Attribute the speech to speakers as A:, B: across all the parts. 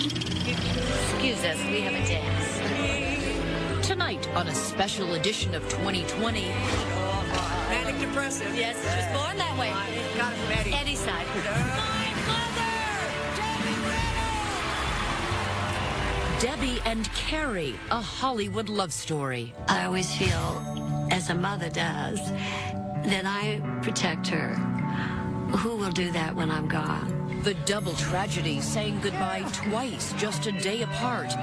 A: Excuse us, we have a dance.
B: Tonight on a special edition of 2020.
C: Manic depressive.
A: Yes, she was born that way.
C: Got it from Eddie.
A: Eddie's side.
B: Debbie and Carrie, a Hollywood love story.
D: I always feel, as a mother does, that I protect her. Who will do that when I'm gone?
B: The double tragedy, saying goodbye twice, just a day apart.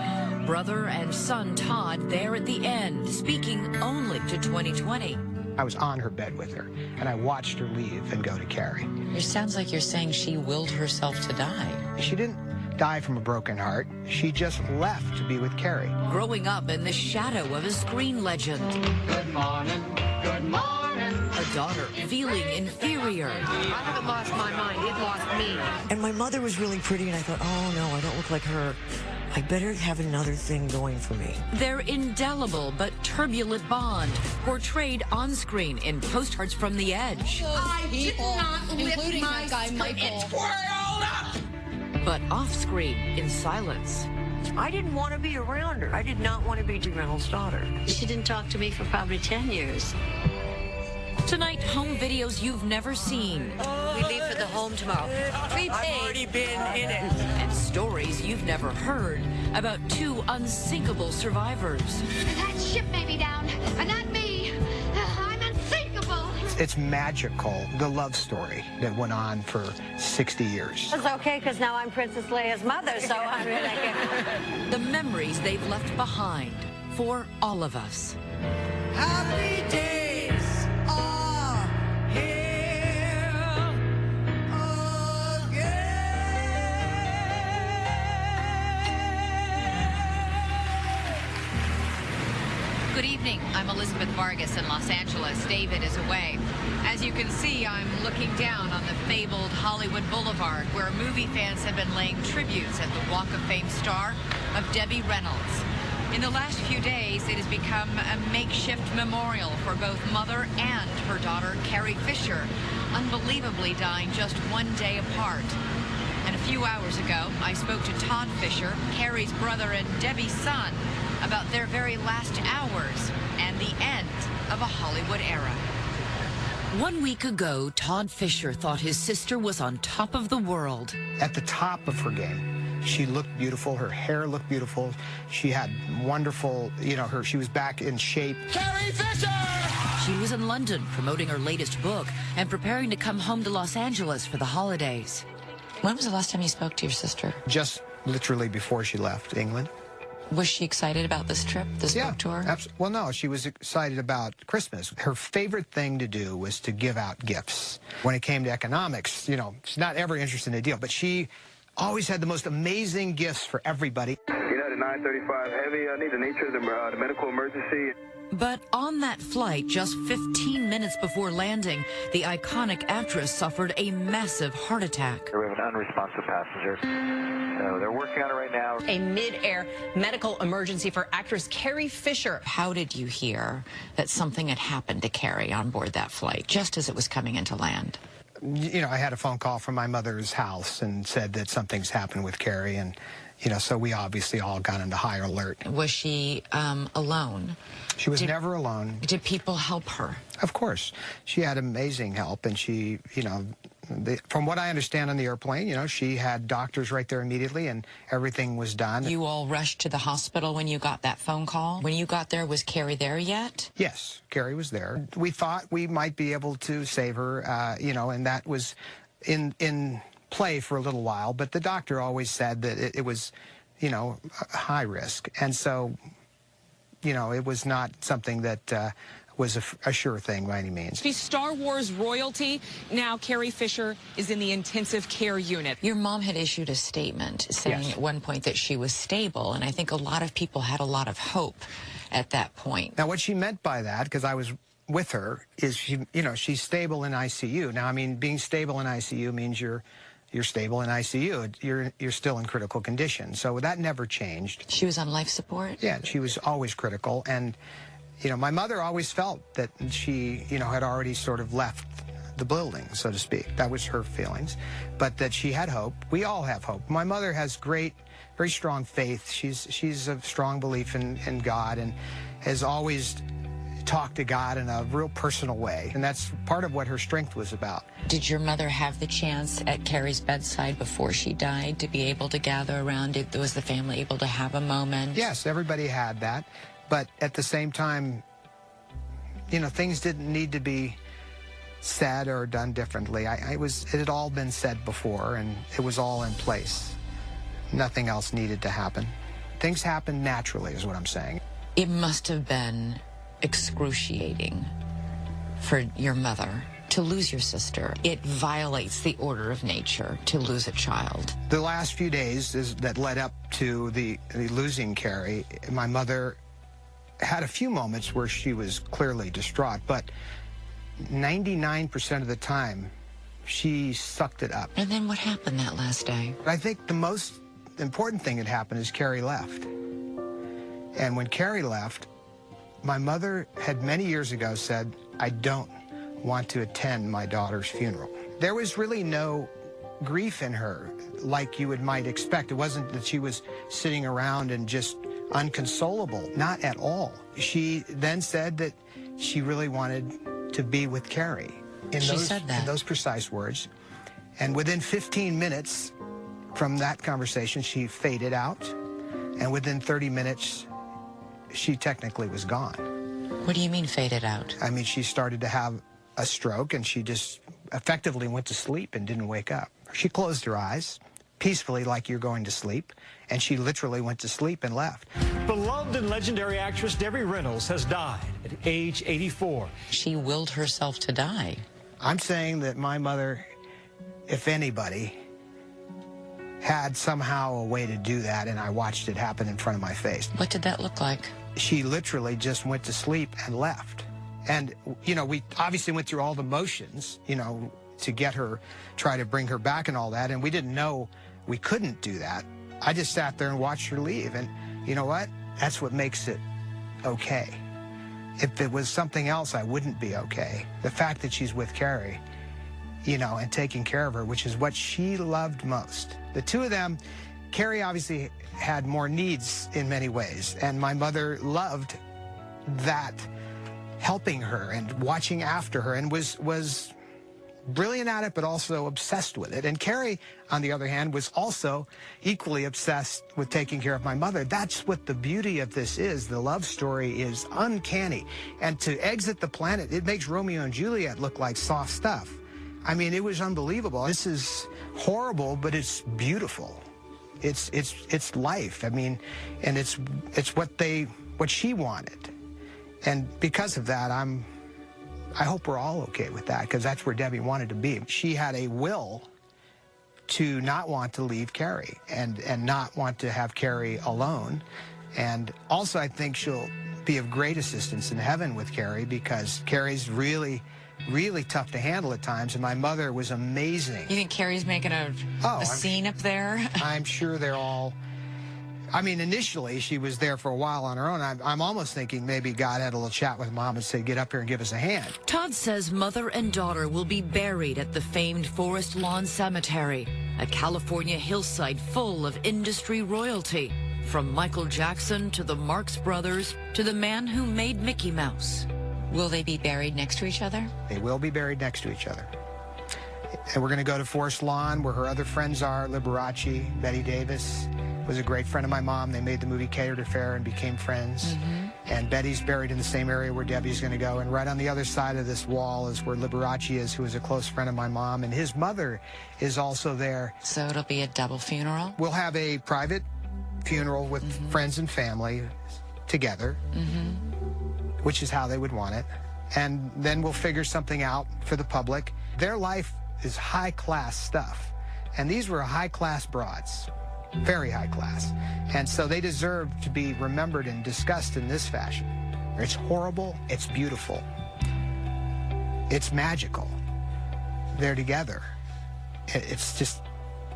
B: Brother and son Todd there at the end, speaking only to 2020.
E: I was on her bed with her, and I watched her leave and go to Carrie.
F: It sounds like you're saying she willed herself to die.
E: She didn't die from a broken heart. She just left to be with Carrie.
B: Growing up in the shadow of a screen legend.
G: Good morning, good morning.
B: A daughter feeling inferior.
C: I haven't lost my mind. It lost me.
H: And my mother was really pretty, and I thought, oh, no, I don't look like her. I better have another thing going for me.
B: Their indelible but turbulent bond, portrayed on screen in Postcards from the Edge.
I: I did not lift my guy Michael.
B: But off screen in silence.
H: I didn't want to be around her. I did not want to be Reynolds' daughter.
D: She didn't talk to me for probably 10 years.
B: Tonight, home videos you've never seen.
A: We leave for the home tomorrow. Prepaid.
C: I've already been in it.
B: And stories you've never heard about two unsinkable survivors.
I: That ship may be down, but not me. I'm unsinkable.
E: It's magical, the love story that went on for 60 years.
D: It's okay, because now I'm Princess Leia's mother, so I'm really...
B: The memories they've left behind for all of us.
C: Happy days are here again.
J: Good evening. I'm Elizabeth Vargas in Los Angeles. David is away. As you can see, I'm looking down on the fabled Hollywood Boulevard, where movie fans have been laying tributes at the Walk of Fame star of Debbie Reynolds. In the last few days, it has become a makeshift memorial for both mother and her daughter, Carrie Fisher, unbelievably dying just one day apart. And a few hours ago, I spoke to Todd Fisher, Carrie's brother and Debbie's son, about their very last hours and the end of a Hollywood era.
B: 1 week ago, Todd Fisher thought his sister was on top of the world.
E: At the top of her game. She looked beautiful. Her hair looked beautiful. She had wonderful, she was back in shape.
C: Carrie Fisher!
B: She was in London promoting her latest book and preparing to come home to Los Angeles for the holidays.
F: When was the last time you spoke to your sister?
E: Just literally before she left England.
F: Was she excited about this trip, this book tour?
E: Well, no, she was excited about Christmas. Her favorite thing to do was to give out gifts. When it came to economics, she's not ever interested in a deal, but she always had the most amazing gifts for everybody.
K: United 935 Heavy, I need the nature of the medical emergency.
B: But on that flight, just 15 minutes before landing, the iconic actress suffered a massive heart attack.
K: We have an unresponsive passenger. They're working on it right now.
L: A mid-air medical emergency for actress Carrie Fisher.
F: How did you hear that something had happened to Carrie on board that flight, just as it was coming into land?
E: I had a phone call from my mother's house and said that something's happened with Carrie, and, so we obviously all got into high alert.
F: Was she alone?
E: She was never alone.
F: Did people help her?
E: Of course. She had amazing help, and she, from what I understand on the airplane, she had doctors right there immediately, and everything was done.
F: You all rushed to the hospital when you got that phone call? When you got there, was Carrie there yet?
E: Yes, Carrie was there. We thought we might be able to save her, and that was in play for a little while, but the doctor always said that it was, high risk. And so, it was not something that was a sure thing by any means.
L: She's Star Wars royalty. Now Carrie Fisher is in the intensive care unit.
F: Your mom had issued a statement saying at one point that she was stable, and I think a lot of people had a lot of hope at that point.
E: Now, what she meant by that, because I was with her, is she's stable in ICU. Now, I mean, being stable in ICU means you're stable in ICU. You're still in critical condition. So that never changed.
F: She was on life support?
E: Yeah, she was always critical. And, my mother always felt that she, had already sort of left the building, so to speak. That was her feelings. But that she had hope. We all have hope. My mother has very strong faith. She's a strong belief in God and has always talked to God in a real personal way. And that's part of what her strength was about.
F: Did your mother have the chance at Carrie's bedside before she died to be able to gather around it? Was the family able to have a moment?
E: Yes, everybody had that. But at the same time, you know, things didn't need to be said or done differently. It had all been said before, and it was all in place. Nothing else needed to happen. Things happen naturally, is what I'm saying.
F: It must have been excruciating for your mother to lose your sister. It violates the order of nature to lose a child.
E: The last few days that led up to the losing Carrie, my mother had a few moments where she was clearly distraught, but 99% of the time, she sucked it up.
F: And then what happened that last day?
E: I think the most important thing that happened is Carrie left. And when Carrie left, my mother had many years ago said, I don't want to attend my daughter's funeral. There was really no grief in her like you might expect. It wasn't that she was sitting around and just unconsolable. Not at all. She then said that she really wanted to be with Carrie.
F: She said that.
E: In those precise words. And within 15 minutes from that conversation, she faded out. And within 30 minutes, she technically was gone.
F: What do you mean faded out?
E: I mean, she started to have a stroke, and she just effectively went to sleep and didn't wake up. She closed her eyes peacefully like you're going to sleep, and she literally went to sleep and left.
M: Beloved and legendary actress Debbie Reynolds has died at age 84.
F: She willed herself to die.
E: I'm saying that my mother, if anybody, had somehow a way to do that, and I watched it happen in front of my face.
F: What did that look like?
E: She literally just went to sleep and left. And, you know, we obviously went through all the motions, you know, to get her, try to bring her back and all that, and we didn't know we couldn't do that. I just sat there and watched her leave, and you know what? That's what makes it okay. If it was something else, I wouldn't be okay. The fact that she's with Carrie, you know, and taking care of her, which is what she loved most. The two of them, Carrie obviously had more needs in many ways, and my mother loved that, helping her and watching after her, and was brilliant at it, but also obsessed with it. And Carrie, on the other hand, was also equally obsessed with taking care of my mother. That's what the beauty of this is. The love story is uncanny. And to exit the planet, it makes Romeo and Juliet look like soft stuff. I mean, it was unbelievable. This is horrible, but it's beautiful. It's life. I mean, and it's what she wanted. And because of that, I hope we're all okay with that, because that's where Debbie wanted to be. She had a will to not want to leave Carrie and not want to have Carrie alone. And also, I think she'll be of great assistance in heaven with Carrie, because Carrie's really, really tough to handle at times, and my mother was amazing.
F: You think Carrie's making a scene up there?
E: I'm sure they're all... I mean, initially, she was there for a while on her own. I'm almost thinking maybe God had a little chat with Mom and said, get up here and give us a hand.
B: Todd says mother and daughter will be buried at the famed Forest Lawn Cemetery, a California hillside full of industry royalty, from Michael Jackson to the Marx Brothers to the man who made Mickey Mouse.
F: Will they be buried next to each other?
E: They will be buried next to each other. And we're going to go to Forest Lawn, where her other friends are. Liberace, Betty Davis was a great friend of my mom. They made the movie Catered Affair and became friends. And Betty's buried in the same area where Debbie's going to go. And right on the other side of this wall is where Liberace is, who is a close friend of my mom. And his mother is also there.
F: So it'll be a double funeral?
E: We'll have a private funeral with friends and family together, which is how they would want it. And then we'll figure something out for the public. Their life is high-class stuff. And these were high-class broads. Very high class. And so they deserve to be remembered and discussed in this fashion. It's horrible. It's beautiful. It's magical. They're together. It's just,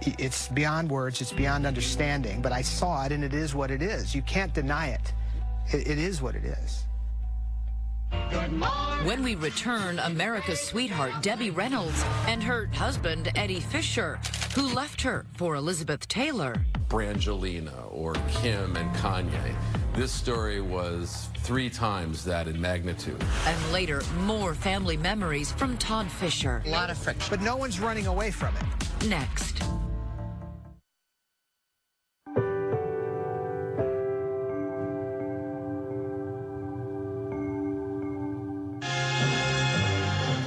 E: it's beyond words. It's beyond understanding. But I saw it, and it is what it is. You can't deny it. It is what it is.
G: Good morning.
B: When we return, America's sweetheart Debbie Reynolds and her husband Eddie Fisher, who left her for Elizabeth Taylor.
N: Brangelina or Kim and Kanye. This story was 3 times that in magnitude.
B: And later, more family memories from Todd Fisher.
C: A lot of friction.
E: But no one's running away from it.
B: Next.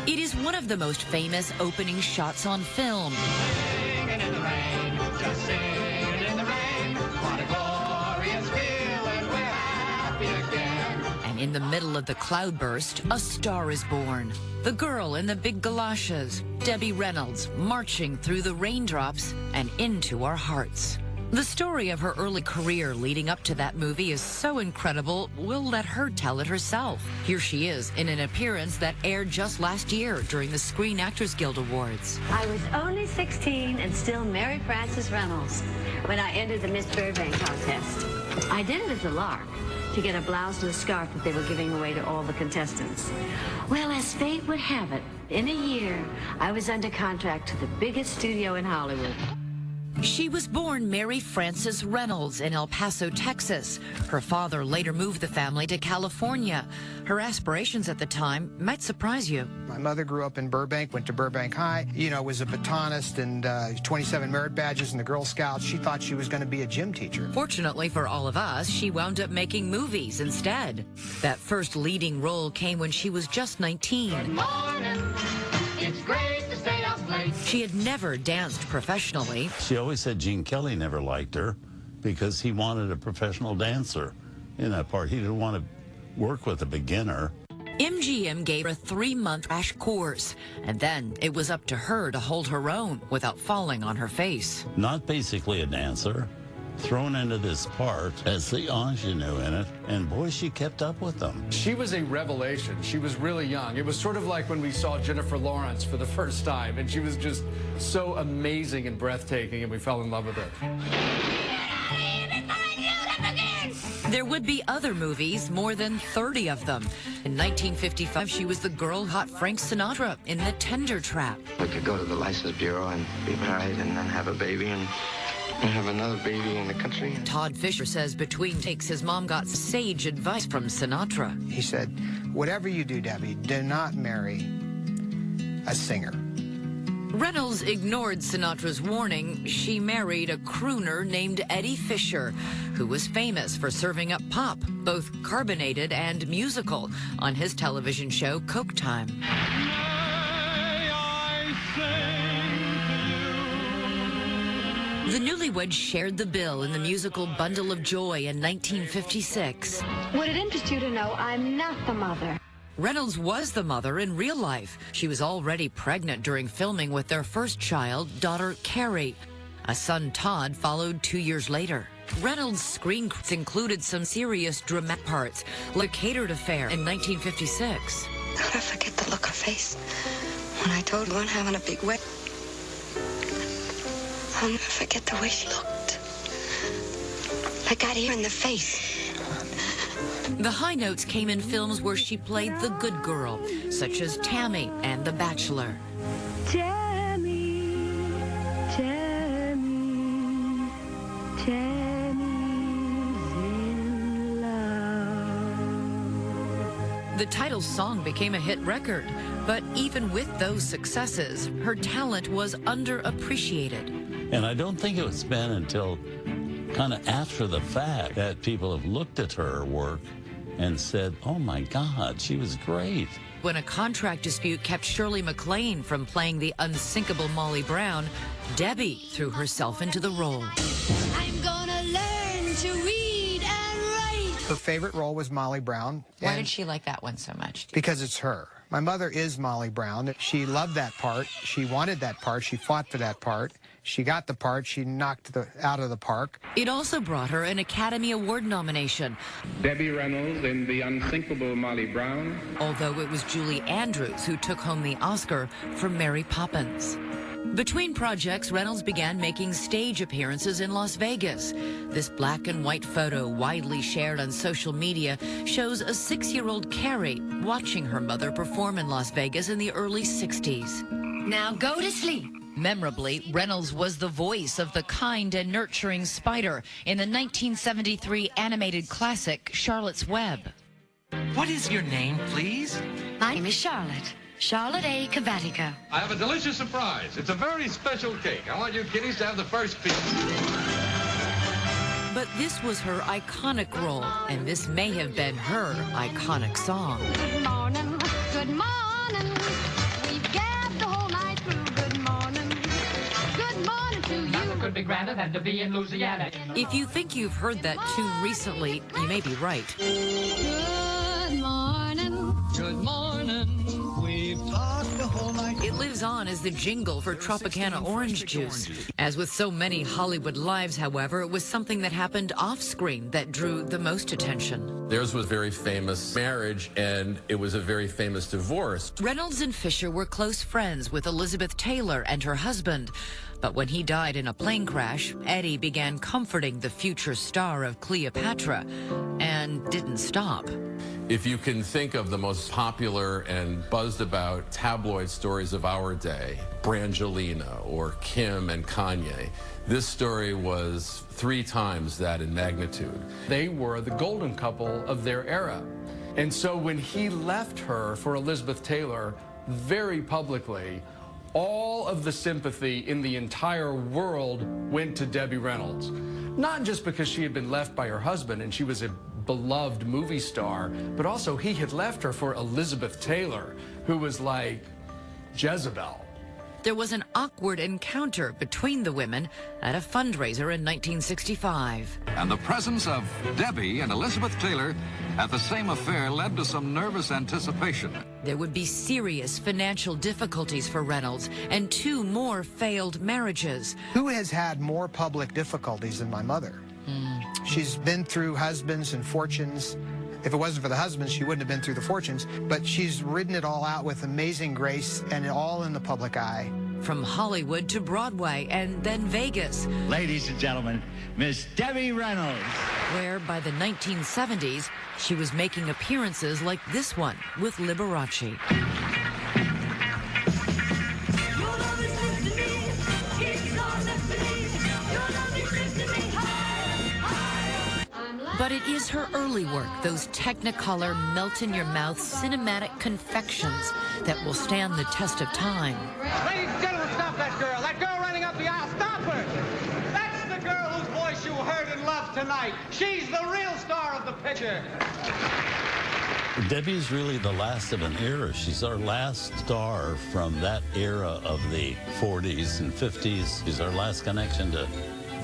B: It is one of the most famous opening shots on film.
G: Singing in the rain, just singing in the rain. What a glorious feeling, we're happy again.
B: And in the middle of the cloudburst, a star is born. The girl in the big galoshes, Debbie Reynolds, marching through the raindrops and into our hearts. The story of her early career leading up to that movie is so incredible, we'll let her tell it herself. Here she is in an appearance that aired just last year during the Screen Actors Guild Awards.
D: I was only 16 and still Mary Frances Reynolds when I entered the Miss Burbank contest. I did it as a lark to get a blouse and a scarf that they were giving away to all the contestants. Well, as fate would have it, in a year, I was under contract to the biggest studio in Hollywood.
B: She was born Mary Frances Reynolds in El Paso, Texas. Her father later moved the family to California. Her aspirations at the time might surprise you.
E: My mother grew up in Burbank, went to Burbank High, was a batonist and 27 merit badges in the Girl Scouts. She thought she was going to be a gym teacher.
B: Fortunately for all of us, she wound up making movies instead. That first leading role came when she was just 19.
G: Good morning. It's great to stay up late.
B: She had never danced professionally.
O: She always said Gene Kelly never liked her because he wanted a professional dancer in that part. He didn't want to work with a beginner.
B: MGM gave her a 3-month crash course, and then it was up to her to hold her own without falling on her face.
O: Not basically a dancer, thrown into this part as the ingenue in it, and boy, she kept up with them.
P: She was a revelation. She was really young. It was sort of like when we saw Jennifer Lawrence for the first time, and she was just so amazing and breathtaking, and we fell in love with her.
B: There would be other movies, more than 30 of them. In 1955, she was the girl-hot Frank Sinatra in The Tender Trap.
Q: We could go to the License Bureau and be married and then have a baby and have another baby in the country.
B: Todd Fisher says between takes, his mom got sage advice from Sinatra.
E: He said, whatever you do, Debbie, do not marry a singer.
B: Reynolds ignored Sinatra's warning. She married a crooner named Eddie Fisher, who was famous for serving up pop, both carbonated and musical, on his television show Coke Time. The newlyweds shared the bill in the musical Bundle of Joy in 1956.
I: Would it interest you to know I'm not the mother?
B: Reynolds was the mother in real life. She was already pregnant during filming with their first child, daughter Carrie. A son, Todd, followed 2 years later. Reynolds' screen credits included some serious dramatic parts, like Catered Affair in 1956.
R: I'll never forget the look on her face when I told her we weren't having a big wedding. I'll never forget the way she looked. Like I'd hear in the face.
B: The high notes came in films where she played the good girl, such as Tammy and The Bachelor.
S: Tammy, Tammy, Tammy's in love.
B: The title song became a hit record, but even with those successes, her talent was underappreciated.
O: And I don't think it's been until kind of after the fact that people have looked at her work and said, oh my God, she was great.
B: When a contract dispute kept Shirley MacLaine from playing the unsinkable Molly Brown, Debbie threw herself into the role.
I: I'm gonna learn to read and write.
E: Her favorite role was Molly Brown.
F: Why did she like that one so much?
E: Because it's her. My mother is Molly Brown. She loved that part. She wanted that part. She fought for that part. She got the part. She knocked out of the park.
B: It also brought her an Academy Award nomination.
T: Debbie Reynolds in The Unsinkable Molly Brown.
B: Although it was Julie Andrews who took home the Oscar for Mary Poppins. Between projects, Reynolds began making stage appearances in Las Vegas. This black and white photo, widely shared on social media, shows a 6-year-old Carrie watching her mother perform in Las Vegas in the early 60s.
I: Now go to sleep.
F: Memorably, Reynolds was the voice of the kind and nurturing spider in the 1973 animated classic Charlotte's Web.
U: What is your name, please?
I: My name is Charlotte. Charlotte A. Cavatica.
V: I have a delicious surprise. It's a very special cake. I want you kiddies to have the first piece.
B: But this was her iconic role, and this may have been her iconic song.
I: Good morning. Good morning. We've gabbed the whole night through. Good morning. Good morning to you.
U: Nothing could be grander than to be in Louisiana.
B: If you think you've heard that tune recently, you may be right.
I: Good morning.
U: Good morning. We've talked the whole night.
B: It lives on as the jingle for Tropicana orange juice. As with so many Hollywood lives, however, it was something that happened off-screen that drew the most attention.
N: Theirs was a very famous marriage, and it was a very famous divorce.
B: Reynolds and Fisher were close friends with Elizabeth Taylor and her husband. But when he died in a plane crash, Eddie began comforting the future star of Cleopatra and didn't stop.
N: If you can think of the most popular and buzzed about tabloid stories of our day, Brangelina or Kim and Kanye, this story was 3 times that in magnitude.
P: They were the golden couple of their era. And so when he left her for Elizabeth Taylor very publicly, all of the sympathy in the entire world went to Debbie Reynolds. Not just because she had been left by her husband and she was a beloved movie star, but also he had left her for Elizabeth Taylor, who was like Jezebel.
B: There was an awkward encounter between the women at a fundraiser in 1965.
W: And the presence of Debbie and Elizabeth Taylor at the same affair led to some nervous anticipation.
B: There would be serious financial difficulties for Reynolds and 2 more failed marriages.
E: Who has had more public difficulties than my mother? She's been through husbands and fortunes. If it wasn't for the husbands, she wouldn't have been through the fortunes. But she's ridden it all out with amazing grace and all in the public eye.
B: From Hollywood to Broadway and then Vegas.
U: Ladies and gentlemen, Miss Debbie Reynolds.
B: Where by the 1970s, she was making appearances like this one with Liberace. But it is her early work, those Technicolor, melt-in-your-mouth cinematic confections that will stand the test of time.
X: Ladies and gentlemen, stop that girl. That girl running up the aisle, stop her. That's the girl whose voice you heard and loved tonight. She's the real star of the picture.
O: Debbie's really the last of an era. She's our last star from that era of the 40s and 50s. She's our last connection to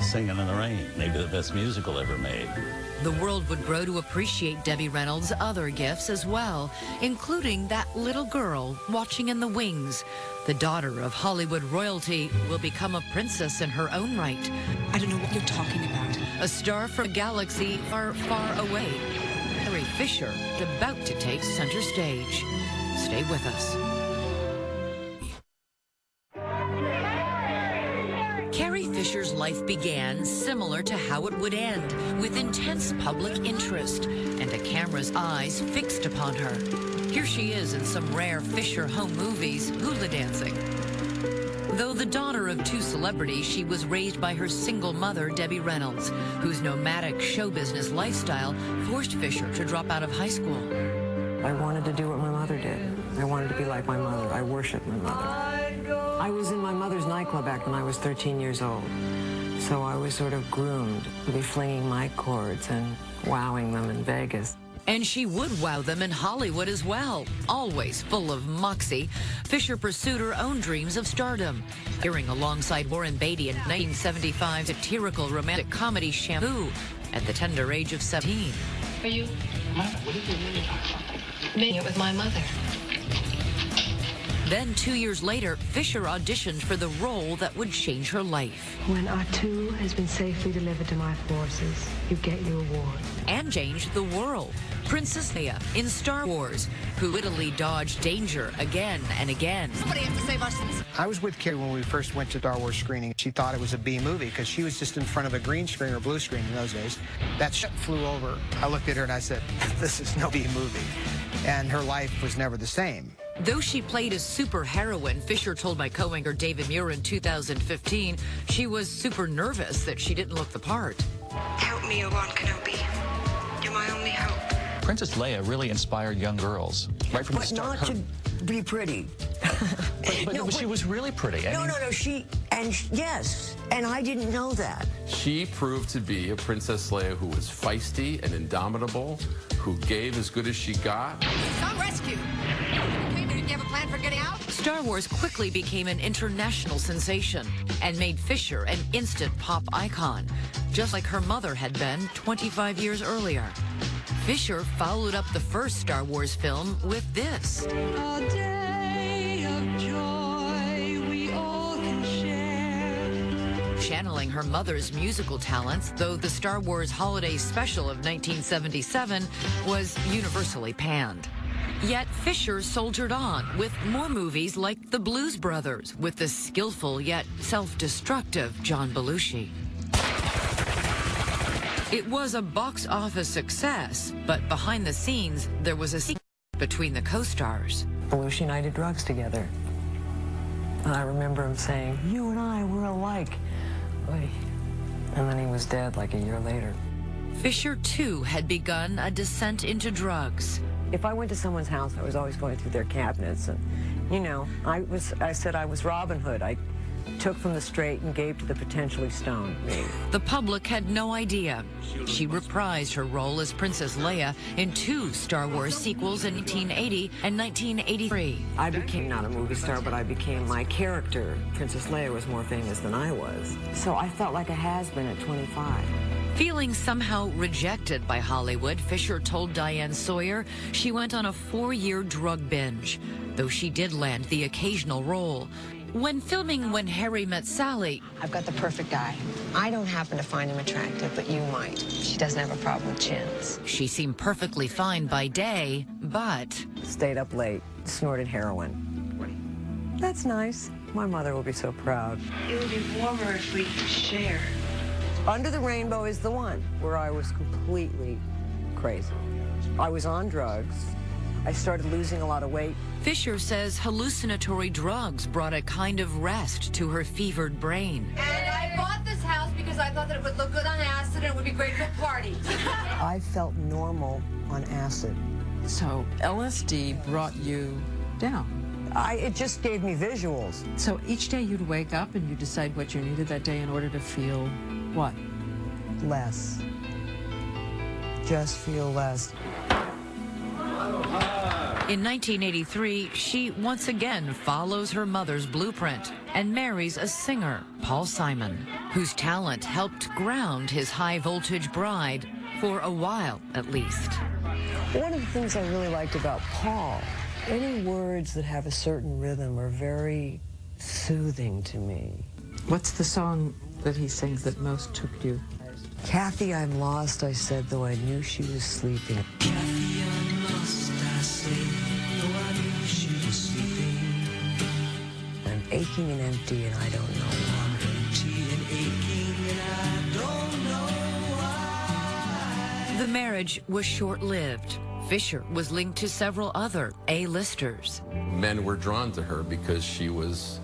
O: Singing in the Rain, maybe the best musical ever made.
B: The world would grow to appreciate Debbie Reynolds' other gifts as well, including that little girl watching in the wings. The daughter of Hollywood royalty will become a princess in her own right.
L: I don't know what you're talking about.
B: A star from a galaxy far, far away. Carrie Fisher about to take center stage. Stay with us. Carrie Fisher's life began similar to how it would end, with intense public interest and a camera's eyes fixed upon her. Here she is in some rare Fisher home movies, hula dancing. Though the daughter of 2 celebrities, she was raised by her single mother, Debbie Reynolds, whose nomadic show business lifestyle forced Fisher to drop out of high school.
H: I wanted to do what my mother did. I wanted to be like my mother. I worshiped my mother. I was in my mother's nightclub back when I was 13 years old. So I was sort of groomed to be flinging my chords and wowing them in Vegas.
B: And she would wow them in Hollywood as well. Always full of moxie, Fisher pursued her own dreams of stardom, appearing alongside Warren Beatty in 1975's satirical romantic comedy Shampoo at the tender age of 17.
Y: Are you? What did you really talk about? Making it with my mother.
B: Then 2 years later, Fisher auditioned for the role that would change her life.
A: When our tool has been safely delivered to my forces, you get your award.
B: And changed the world. Princess Leia in Star Wars, who wittily dodged danger again and again.
C: Somebody has to save us.
E: I was with Carrie when we first went to Star Wars screening. She thought it was a B movie because she was just in front of a green screen or blue screen in those days. That ship flew over. I looked at her and I said, this is no B movie. And her life was never the same.
B: Though she played a super heroine, Fisher told my co-anchor David Muir in 2015, she was super nervous that she didn't look the part.
R: Help me, Obi-Wan Kenobi. You're my only hope.
J: Princess Leia really inspired young girls right from the start.
K: But not to be pretty.
J: But she was really pretty.
K: No, yes, and I didn't know that.
N: She proved to be a Princess Leia who was feisty and indomitable, who gave as good as she got.
C: Some rescue. Okay, did you have a plan for getting out?
B: Star Wars quickly became an international sensation and made Fisher an instant pop icon, just like her mother had been 25 years earlier. Fisher followed up the first Star Wars film with this.
A: A day of joy we all can share.
B: Channeling her mother's musical talents, though the Star Wars Holiday Special of 1977 was universally panned. Yet Fisher soldiered on with more movies like The Blues Brothers with the skillful yet self-destructive John Belushi. It was a box office success, but behind the scenes, there was a secret between the co-stars.
H: Belushi and I did drugs together. And I remember him saying, you and I were alike. Oy. And then he was dead like a year later.
B: Fisher, too, had begun a descent into drugs.
H: If I went to someone's house, I was always going through their cabinets. And, you know, I said I was Robin Hood. I took from the straight and gave to the potentially stoned.
B: The public had no idea. She reprised her role as Princess Leia in 2 Star Wars sequels in 1980 and 1983.
H: I became not a movie star, but I became my character. Princess Leia was more famous than I was. So I felt like a has-been at 25.
B: Feeling somehow rejected by Hollywood, Fisher told Diane Sawyer she went on a 4-year drug binge, though she did land the occasional role. When filming When Harry Met Sally,
A: I've got the perfect guy. I don't happen to find him attractive, but you might. She doesn't have a problem with chins.
B: she seemed perfectly fine by day, but
H: Stayed up late, snorted heroin. That's nice. My mother will be so proud.
A: It would be warmer if we shared.
H: Under the Rainbow is the one where I was completely crazy. I was on drugs. I started losing a lot of weight.
B: Fisher says hallucinatory drugs brought a kind of rest to her fevered brain.
C: And I bought this house because I thought that it would look good on acid and it would be great for parties.
H: I felt normal on acid.
M: So LSD brought you down.
H: It just gave me visuals.
M: So each day you'd wake up and you decide what you needed that day in order to feel what?
H: Less. Just feel less.
B: In 1983, she once again follows her mother's blueprint and marries a singer, Paul Simon, whose talent helped ground his high-voltage bride for a while, at least.
H: One of the things I really liked about Paul, any words that have a certain rhythm are very soothing to me.
M: What's the song that he sings that most took you?
H: Kathy, I'm lost, I said, though I knew she was sleeping.
C: Kathy, I'm lost, I say, though I knew she was sleeping.
H: I'm aching and empty and I don't know why.
C: Empty and aching and I don't know why.
B: The marriage was short-lived. Fisher was linked to several other A-listers.
N: Men were drawn to her because she was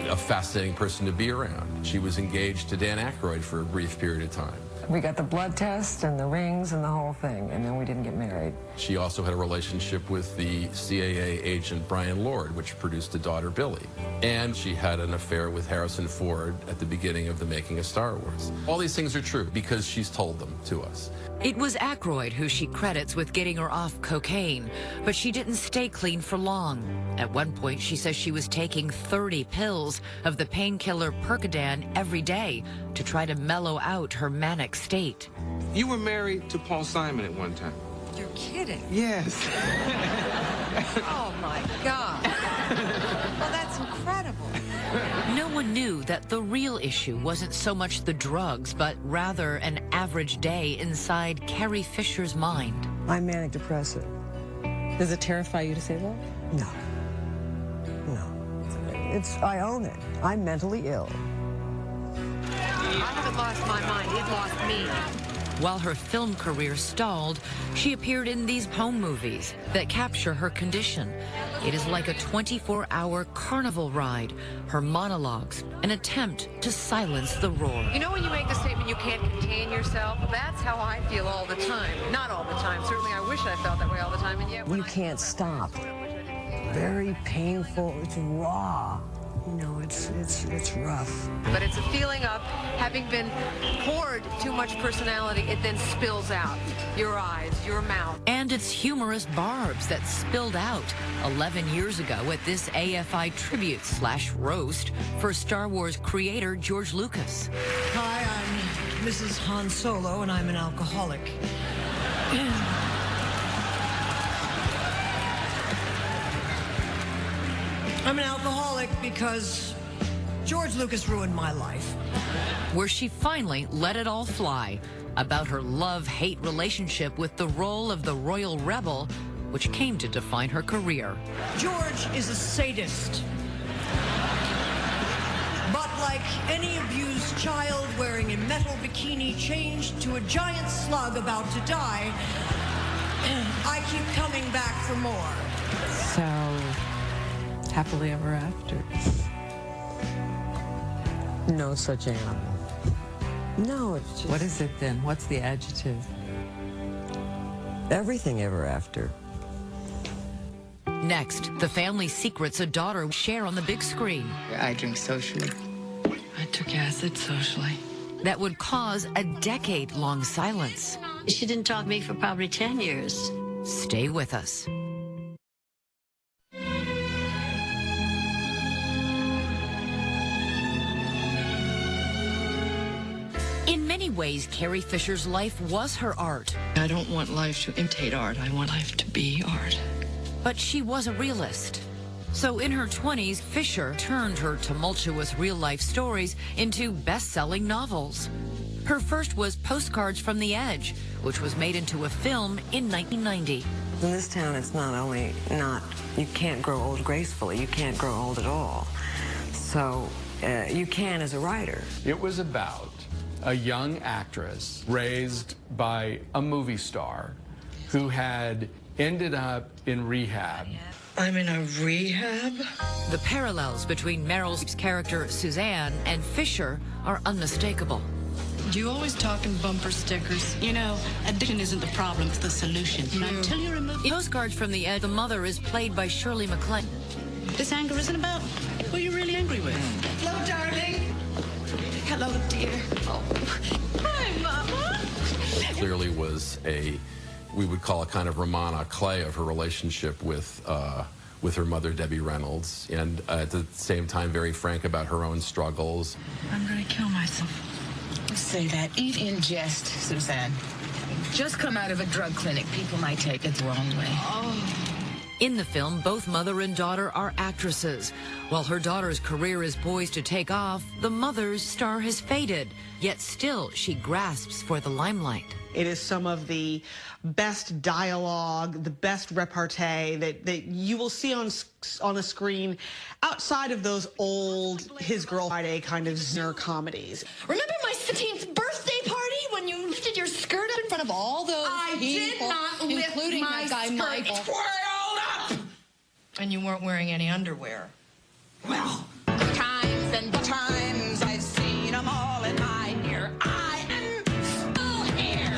N: a fascinating person to be around. She was engaged to Dan Aykroyd for a brief period of time.
H: We got the blood test and the rings and the whole thing, and then we didn't get married.
N: She also had a relationship with the CAA agent Brian Lord, which produced a daughter, Billy. And she had an affair with Harrison Ford at the beginning of the making of Star Wars. All these things are true because she's told them to us.
B: It was Aykroyd who she credits with getting her off cocaine, but she didn't stay clean for long. At one point, she says she was taking 30 pills of the painkiller Percodan every day to try to mellow out her manic state.
Y: You were married to Paul Simon at one time.
A: You're kidding.
Y: Yes.
H: Oh, my God. Well, that's incredible.
B: No one knew that the real issue wasn't so much the drugs, but rather an average day inside Carrie Fisher's mind.
H: I'm manic depressive.
M: Does it terrify you to say that?
H: No. I own it. I'm mentally ill.
A: I haven't lost my mind. It lost me.
B: While her film career stalled, she appeared in these home movies that capture her condition. It is like a 24-hour carnival ride, her monologues, an attempt to silence the roar.
A: You know when you make the statement you can't contain yourself? That's how I feel all the time. Not all the time. Certainly I wish I felt that way all the time. And yet
H: You can't stop. Very painful. It's raw. You know, it's rough.
A: But it's a feeling of having been poured too much personality, it then spills out. Your eyes, your mouth.
B: And it's humorous barbs that spilled out 11 years ago at this AFI tribute/roast for Star Wars creator George Lucas.
H: Hi, I'm Mrs. Han Solo, and I'm an alcoholic. I'm an alcoholic because George Lucas ruined my life.
B: Where she finally let it all fly about her love-hate relationship with the role of the royal rebel, which came to define her career.
H: George is a sadist. But like any abused child wearing a metal bikini changed to a giant slug about to die, I keep coming back for more.
M: So, happily ever after.
H: No such animal. No, it's just...
M: What is it then? What's the adjective?
H: Everything ever after.
B: Next, the family secrets a daughter share on the big screen.
F: I drink socially. I took acid socially.
B: That would cause a decade-long silence.
F: She didn't talk to me for probably 10 years.
B: Stay with us. In many ways, Carrie Fisher's life was her art.
F: I don't want life to imitate art. I want life to be art.
B: But she was a realist. So in her 20s, Fisher turned her tumultuous real-life stories into best-selling novels. Her first was Postcards from the Edge, which was made into a film in 1990.
H: In this town, it's not only not, you can't grow old gracefully, you can't grow old at all. So you can as a writer.
P: It was about a young actress raised by a movie star who had ended up in rehab.
F: I'm in a rehab?
B: The parallels between Meryl Streep's character Suzanne and Fisher are unmistakable.
F: Do you always talk in bumper stickers? You know, addiction isn't the problem, it's the solution. Until you remove...
B: In Postcards from the Edge, the mother is played by Shirley MacLaine.
F: This anger isn't about who you're really angry with. Hello, darling. Hello, dear. Oh. Hi, Mama.
N: Clearly was we would call a kind of Romana Clay of her relationship with her mother, Debbie Reynolds, and at the same time very frank about her own struggles.
F: I'm going to kill myself. Say that. Eat in jest, Suzanne. Just come out of a drug clinic. People might take it the wrong way. Oh.
B: In the film, both mother and daughter are actresses. While her daughter's career is poised to take off, the mother's star has faded. Yet still, she grasps for the limelight.
D: It is some of the best dialogue, the best repartee that you will see on a screen outside of those old His Girl Friday kind of Zinner comedies.
G: Remember my 15th birthday party when you lifted your skirt up in front of all those people,
D: did not lift
G: including
D: my
G: that guy
D: skirt.
G: Michael?
D: It's twirled up!
G: And you weren't wearing any underwear.
D: Well, times and times I've seen them all in my near eye and full hair.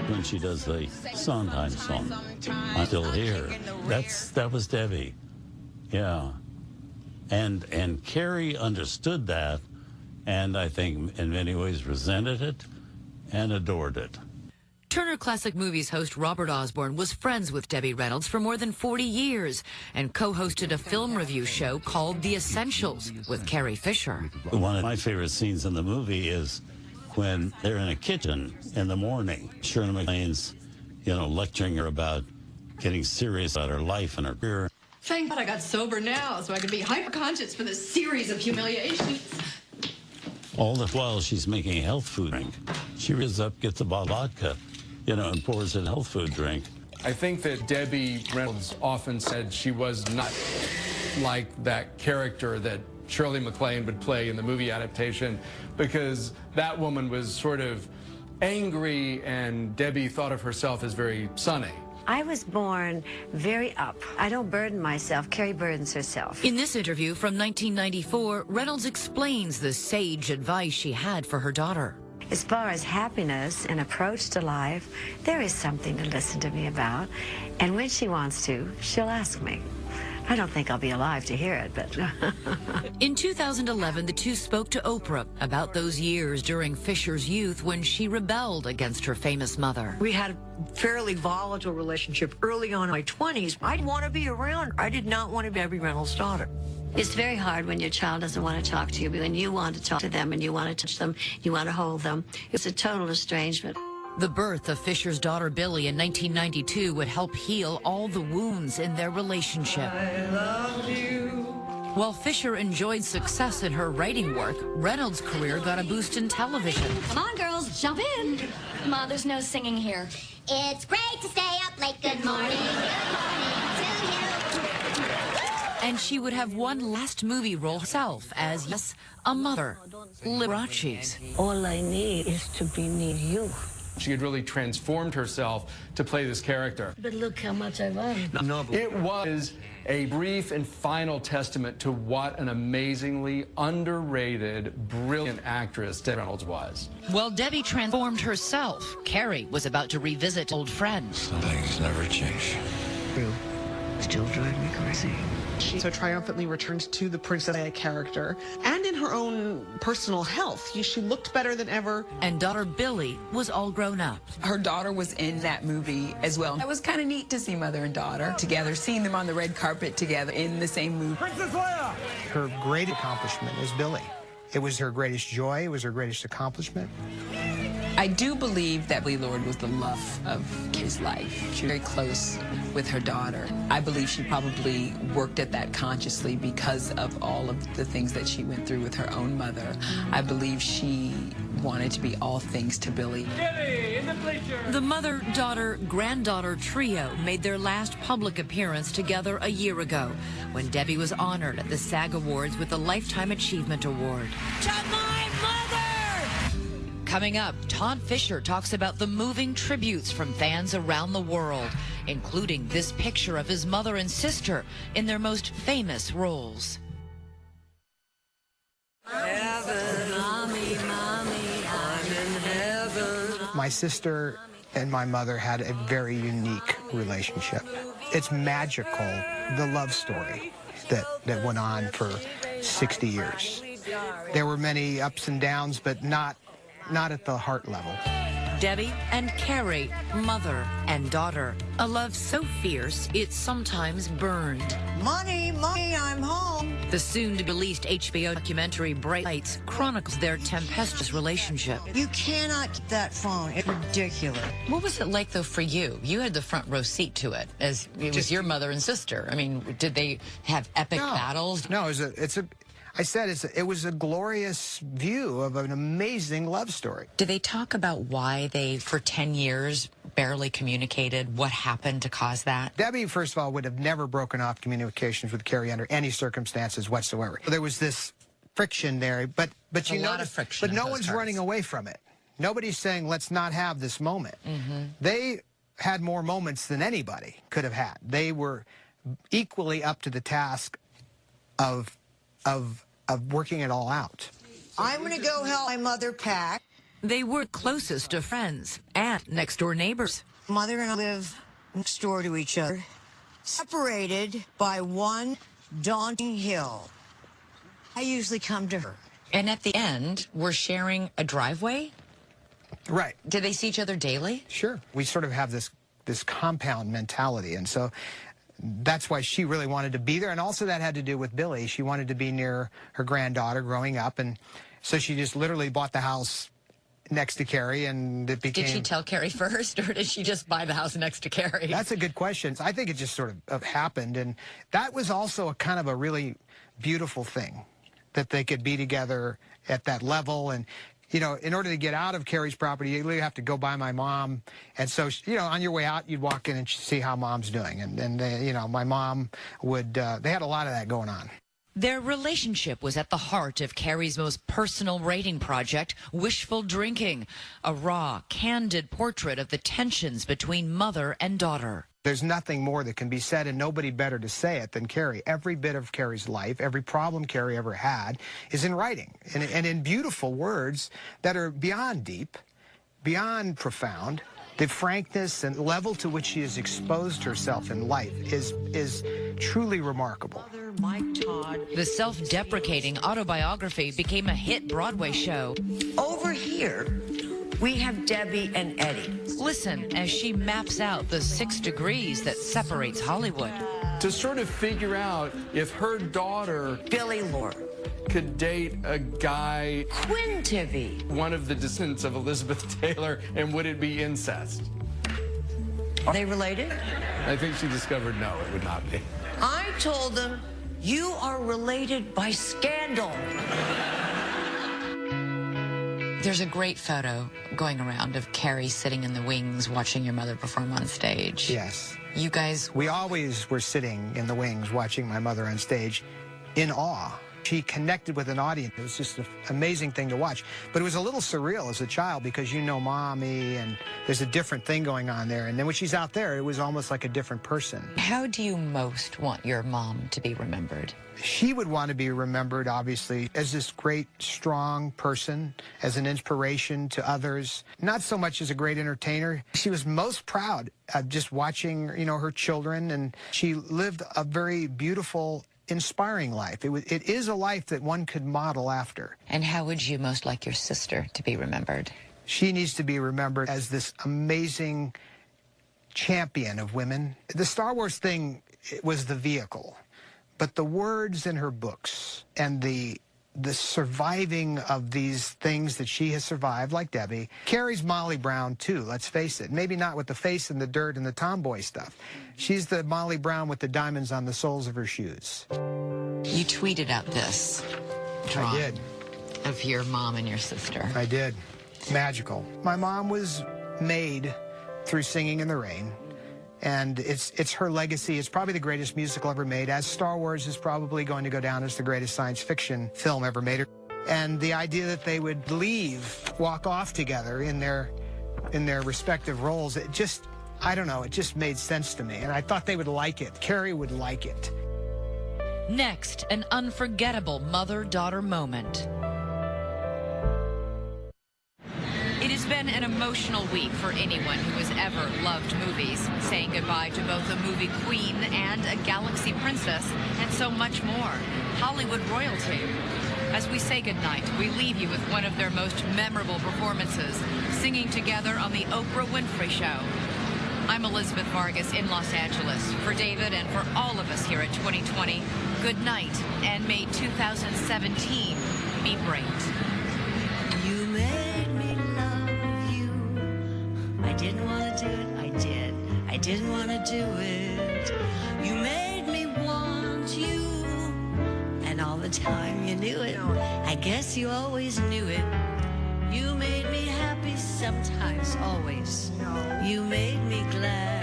O: When she does the Sondheim song, I'm Still Here, that was Debbie. Yeah. And Carrie understood that, and I think in many ways resented it and adored it.
B: Turner Classic Movies host Robert Osborne was friends with Debbie Reynolds for more than 40 years and co-hosted a film review show called The Essentials with Carrie Fisher.
O: One of my favorite scenes in the movie is when they're in a kitchen in the morning. Shirley MacLaine's, lecturing her about getting serious about her life and her career.
G: Thank God I got sober now so I can be hyper-conscious for this series of humiliations.
O: All the while she's making a health food drink. She rings up, gets a bottle of vodka, and pours in a health food drink.
P: I think that Debbie Reynolds often said she was not like that character that Shirley MacLaine would play in the movie adaptation, because that woman was sort of angry, and Debbie thought of herself as very sunny.
Q: I was born very up. I don't burden myself. Carrie burdens herself.
B: In this interview from 1994, Reynolds explains the sage advice she had for her daughter.
Q: As far as happiness and approach to life, there is something to listen to me about. And when she wants to, she'll ask me. I don't think I'll be alive to hear it, but...
B: In 2011, the two spoke to Oprah about those years during Fisher's youth when she rebelled against her famous mother.
K: We had a fairly volatile relationship early on in my 20s. I didn't want to be around. I did not want to be Debbie Reynolds' daughter.
Q: It's very hard when your child doesn't want to talk to you, but when you want to talk to them and you want to touch them, you want to hold them. It's a total estrangement.
B: The birth of Fisher's daughter Billie in 1992 would help heal all the wounds in their relationship. While Fisher enjoyed success in her writing work, Reynolds' career got a boost in television.
I: Come on, girls, jump in. Ma, there's no singing here. It's great to stay up late. Good morning. Good morning to you.
B: And she would have one last movie role herself as, yes, a mother, Liberace's.
K: All I need is to be near you.
P: She had really transformed herself to play this character.
K: But look how much I've learned.
P: It was a brief and final testament to what an amazingly underrated, brilliant actress Debbie Reynolds was.
B: While Debbie transformed herself, Carrie was about to revisit old friends.
C: Some things never change.
K: You still drive me crazy.
D: She so triumphantly returned to the Princess Leia character, and in her own personal health. She looked better than ever.
B: And daughter Billie was all grown up.
L: Her daughter was in that movie as well. It was kind of neat to see mother and daughter together, seeing them on the red carpet together in the same movie.
E: Princess Leia! Her great accomplishment is Billie. It was her greatest joy. It was her greatest accomplishment.
L: I do believe that Billie Lourd was the love of his life. She was very close with her daughter. I believe she probably worked at that consciously because of all of the things that she went through with her own mother. I believe she wanted to be all things to Billie.
B: The mother, daughter, granddaughter trio made their last public appearance together a year ago when Debbie was honored at the SAG Awards with the Lifetime Achievement Award.
K: To my mother!
B: Coming up, Todd Fisher talks about the moving tributes from fans around the world, including this picture of his mother and sister in their most famous roles.
K: Heaven, mommy, I'm in heaven.
E: My sister and my mother had a very unique relationship. It's magical, the love story that went on for 60 years. There were many ups and downs, but not at the heart level.
B: Debbie and Carrie, mother and daughter. A love so fierce, it sometimes burned.
K: Money, I'm home.
B: The soon-to-be-released HBO documentary Bright Lights chronicles their tempestuous relationship.
K: You cannot get that phone. It's ridiculous.
F: What was it like, though, for you? You had the front row seat to it, as it was your mother and sister. I mean, did they have epic battles?
E: No, it was a glorious view of an amazing love story.
F: Did they talk about why they, for 10 years, barely communicated? What happened to cause that?
E: Debbie, first of all, would have never broken off communications with Carrie under any circumstances whatsoever. There was this friction there, but you know, but no one's running away from it. Nobody's saying, let's not have this moment.
F: Mm-hmm.
E: They had more moments than anybody could have had. They were equally up to the task of working it all out.
K: I'm going to go help my mother pack.
B: They were closest of friends and next-door neighbors.
K: Mother and I live next door to each other, separated by one daunting hill. I usually come to her.
F: And at the end, we're sharing a driveway?
E: Right.
F: Did they see each other daily?
E: Sure. We sort of have this compound mentality, and so that's why she really wanted to be there. And also that had to do with Billie. She wanted to be near her granddaughter growing up, and so she just literally bought the house next to Carrie, and it became...
F: Did she tell Carrie first, or did she just buy the house next to Carrie?
E: That's a good question. I think it just sort of happened, and that was also a kind of a really beautiful thing, that they could be together at that level. And, you know, in order to get out of Carrie's property, you really have to go by my mom. And so, you know, on your way out, you'd walk in and see how mom's doing. And they, you know, my mom would, they had a lot of that going on.
B: Their relationship was at the heart of Carrie's most personal rating project, Wishful Drinking, a raw, candid portrait of the tensions between mother and daughter.
E: There's nothing more that can be said, and nobody better to say it than Carrie. Every bit of Carrie's life, every problem Carrie ever had is in writing, and in beautiful words that are beyond deep, beyond profound. The frankness and level to which she has exposed herself in life is truly remarkable.
B: The self-deprecating autobiography became a hit Broadway show.
K: Over here, we have Debbie and Eddie.
B: Listen as she maps out the 6 degrees that separates Hollywood.
P: To sort of figure out if her daughter,
K: Billy Lord,
P: could date a guy,
K: Quintivy,
P: one of the descendants of Elizabeth Taylor, and would it be incest?
K: Are they related?
P: I think she discovered no, it would not be.
K: I told them, you are related by scandal.
F: There's a great photo going around of Carrie sitting in the wings watching your mother perform on stage.
E: Yes.
F: You guys...
E: We always were sitting in the wings watching my mother on stage in awe. She connected with an audience. It was just an amazing thing to watch. But it was a little surreal as a child because you know Mommy, and there's a different thing going on there. And then when she's out there, it was almost like a different person.
F: How do you most want your mom to be remembered?
E: She would want to be remembered, obviously, as this great, strong person, as an inspiration to others, not so much as a great entertainer. She was most proud of just watching, you know, her children, and she lived a very beautiful, inspiring life. It is a life that one could model after.
F: And how would you most like your sister to be remembered?
E: She needs to be remembered as this amazing champion of women. The Star Wars thing was the vehicle, but the words in her books and the surviving of these things that she has survived, like Debbie. Carrie's Molly Brown, too, let's face it. Maybe not with the face and the dirt and the tomboy stuff. She's the Molly Brown with the diamonds on the soles of her shoes.
F: You tweeted out this drawing.
E: I did.
F: Of your mom and your sister.
E: I did. Magical. My mom was made through Singing in the Rain. And it's her legacy. It's probably the greatest musical ever made, as Star Wars is probably going to go down as the greatest science fiction film ever made. And the idea that they would walk off together in their respective roles, it just, I don't know, it just made sense to me. And I thought they would like it. Carrie would like it.
B: Next, an unforgettable mother-daughter moment. It has been an emotional week for anyone who has ever loved movies, saying goodbye to both a movie queen and a galaxy princess, and so much more. Hollywood royalty. As we say goodnight, we leave you with one of their most memorable performances, singing together on the Oprah Winfrey Show. I'm Elizabeth Vargas in Los Angeles. For David and for all of us here at 2020, good night, and may 2017 be great.
S: You made me love you. I didn't want to do it, I did. I didn't want to do it. You made me want you. And all the time you knew it. I guess you always knew it. You made me happy sometimes, always. You made me glad.